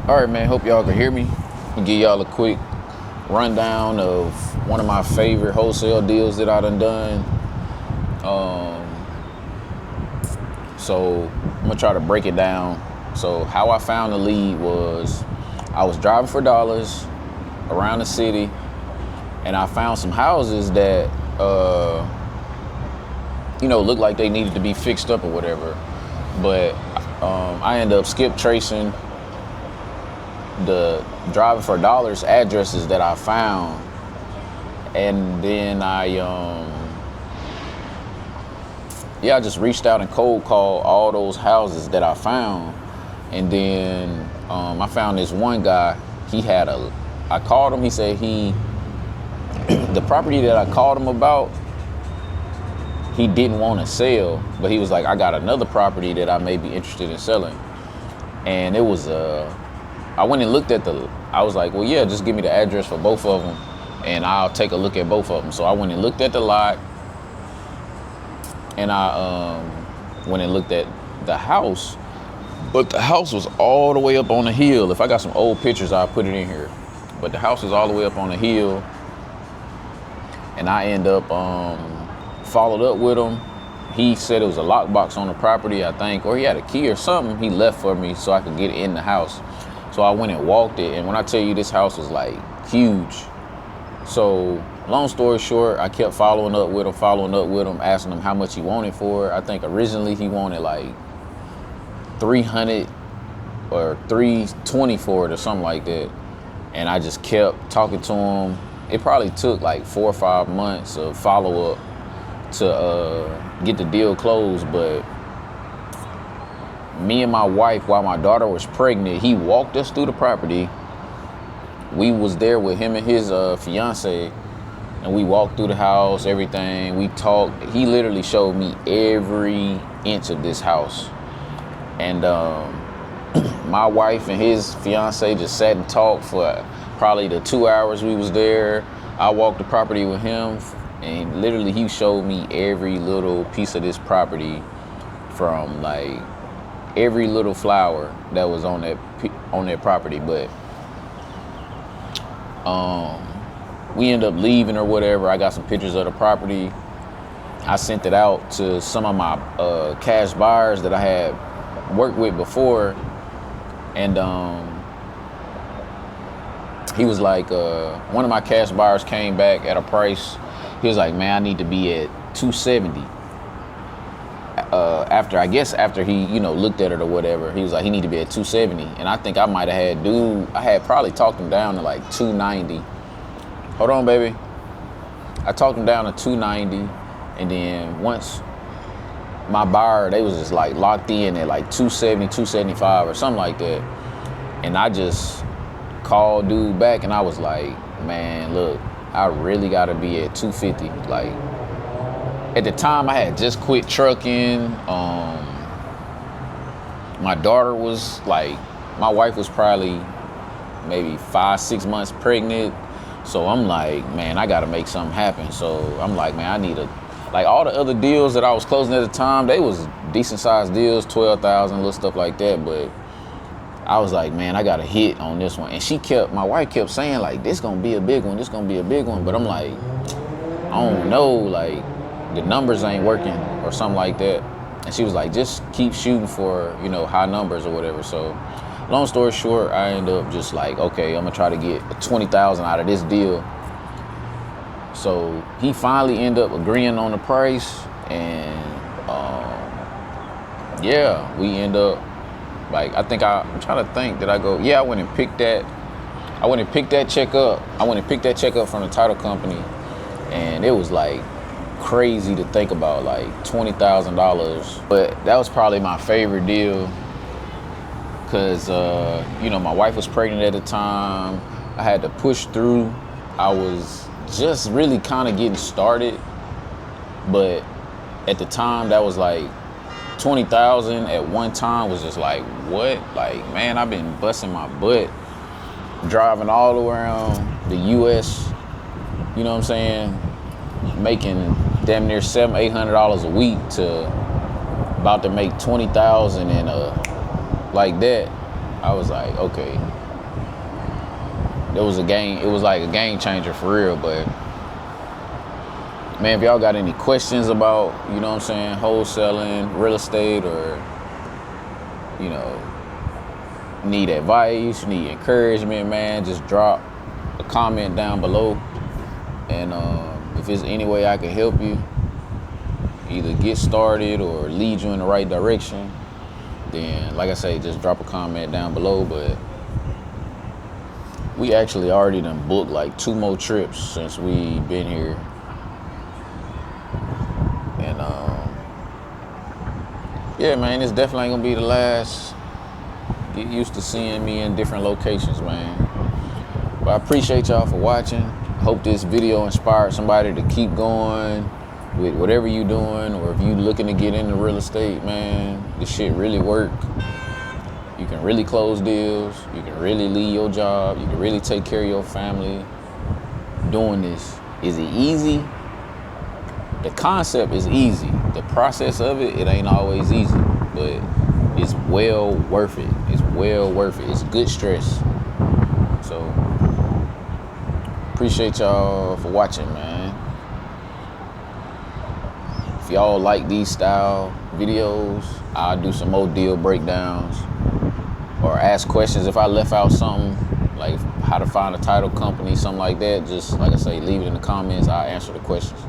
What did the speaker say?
All right, man. Hope y'all can hear me. I'll give y'all a quick rundown of one of my favorite wholesale deals that I done. So I'm gonna try to break it down. So how I found the lead was I was driving for dollars around the city, and I found some houses that looked like they needed to be fixed up or whatever. But I ended up skip tracing the driving for dollars addresses that I found, and then I just reached out and cold called all those houses that I found, and then I found this one guy. I called him. He said the property that I called him about, he didn't want to sell, but he was like, I got another property that I may be interested in selling, and it was I went and looked at I was like, well, yeah, just give me the address for both of them, and I'll take a look at both of them. So I went and looked at the lot, and I went and looked at the house, but the house was all the way up on the hill. If I got some old pictures, I'll put it in here. But the house is all the way up on the hill, and I end up followed up with him. He said it was a lockbox on the property, I think, or he had a key or something he left for me so I could get in the house. So I went and walked it, and when I tell you this house was like huge. So long story short, I kept following up with him, asking him how much he wanted for it. I think originally he wanted like 300 or 320 for it or something like that. And I just kept talking to him. It probably took like 4 or 5 months of follow up to get the deal closed, but me and my wife, while my daughter was pregnant, he walked us through the property. We was there with him and his fiance, and we walked through the house, everything. We talked. He literally showed me every inch of this house. And my wife and his fiance just sat and talked for probably the 2 hours we was there. I walked the property with him, and literally he showed me every little piece of this property, from like every little flower that was on that property. But we ended up leaving or whatever. I got some pictures of the property. I sent it out to some of my cash buyers that I had worked with before, and he was like, one of my cash buyers came back at a price. He was like, man, I need to be at 270. After he looked at it or whatever, he was like, he need to be at 270. And I think I might have I had probably talked him down to like 290. Hold on, baby. I talked him down to 290, and then once my buyer, they was just like locked in at like 270, 275 or something like that. And I just called dude back, and I was like, man, look, I really gotta be at 250. Like, at the time, I had just quit trucking. My daughter was like, my wife was probably maybe 5-6 months pregnant. So I'm like, man, I gotta make something happen. So I'm like, man, I need like all the other deals that I was closing at the time, they was decent sized deals, 12,000, little stuff like that. But I was like, man, I got a hit on this one. And my wife kept saying like, this gonna be a big one, this gonna be a big one. But I'm like, I don't know, like, the numbers ain't working or something like that. And she was like, just keep shooting for, high numbers or whatever. So long story short, I ended up just like, okay, I'm gonna try to get 20,000 out of this deal. So he finally ended up agreeing on the price, and we end up, like, I'm trying to think, I went and picked that check up from the title company, and it was like crazy to think about, like $20,000. But that was probably my favorite deal, because my wife was pregnant at the time. I had to push through. I was just really kind of getting started, but at the time, that was like 20,000 at one time was just like, what? Like, man, I've been busting my butt driving all around the US, you know what I'm saying, making damn near $700-800 a week, to about to make 20,000 and like that. I was like, okay, it was like a game changer for real. But man, if y'all got any questions about, you know what I'm saying, wholesaling, real estate, or, you know, need advice, need encouragement, man, just drop a comment down below. And if there's any way I can help you, either get started or lead you in the right direction, then, like I say, just drop a comment down below. But we actually already done booked like 2 more trips since we been here. And yeah, man, it's definitely ain't gonna be the last. Get used to seeing me in different locations, man. But I appreciate y'all for watching. Hope this video inspired somebody to keep going with whatever you doing, or if you looking to get into real estate, man, this shit really work. You can really close deals. You can really leave your job. You can really take care of your family doing this. Is it easy? The concept is easy. The process of it ain't always easy, but it's well worth it. It's well worth it. It's good stress. So appreciate y'all for watching, man. If y'all like these style videos, I'll do some more deal breakdowns or ask questions. If I left out something, like how to find a title company, something like that, just like I say, leave it in the comments. I'll answer the questions.